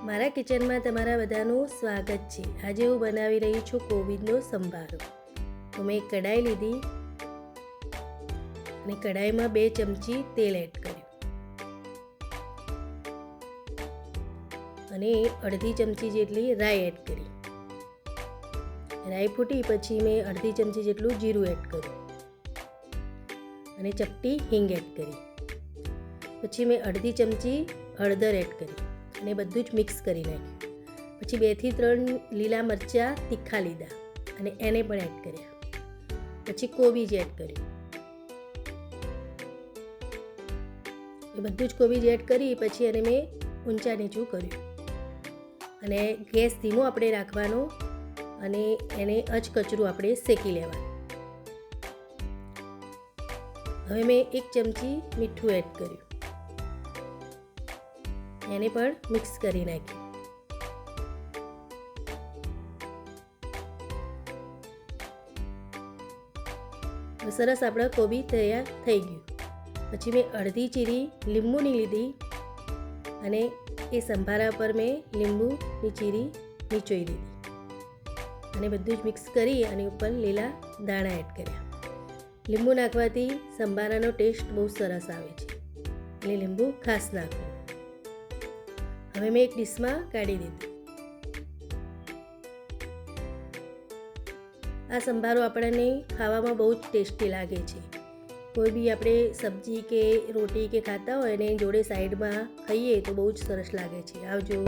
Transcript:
મારા કિચનમાં તમારા બધાનું સ્વાગત છે। આજે હું બનાવી રહી છું કોબીનો સંભારો। તો મેં એક કઢાઈ લીધી અને કઢાઈમાં 2 ચમચી તેલ એડ કર્યું અને અડધી ચમચી જેટલી રાઈ એડ કરી। રાઈ ફૂટી પછી મેં અડધી ચમચી જેટલું જીરું એડ કર્યું અને ચપટી હિંગ એડ કરી। પછી મેં અડધી ચમચી હળદર એડ કરી અને બધું જ મિક્સ કરી નાખ્યું। પછી 2 થી 3 લીલા મરચાં તીખા લીધા અને એને પણ એડ કર્યા। પછી કોબીજ એડ કર્યું। એ બધું જ કોબીજ એડ કરી પછી એને મેં ઊંચા નીચું કર્યું અને ગેસ ધીમો આપણે રાખવાનો અને એને અચકચરું આપણે શેકી લેવાનું। હવે મેં 1 ચમચી મીઠું એડ કર્યું, એને પણ મિક્સ કરી નાખ્યું। સરસ આપણા કોબી તૈયાર થઈ ગયું। પછી મેં અડધી ચીરી લીંબુની લીધી અને એ સંભારા પર મેં લીંબુની ચીરી નીચોઈ દીધી અને બધું જ મિક્સ કરી અને ઉપર લીલા દાણા એડ કર્યા। લીંબુ નાખવાથી સંભારાનો ટેસ્ટ બહુ સરસ આવે છે, એટલે લીંબુ ખાસ નાખવું। હવે મેં એક ડીશમાં કાઢી દીધું। આ સંભારો આપણને ખાવામાં બહુ જ ટેસ્ટી લાગે છે। કોઈ બી આપણે સબ્જી કે રોટી કે ખાતા હોય ને જોડે સાઈડમાં ખાઈએ તો બહુ જ સરસ લાગે છે। આવજો।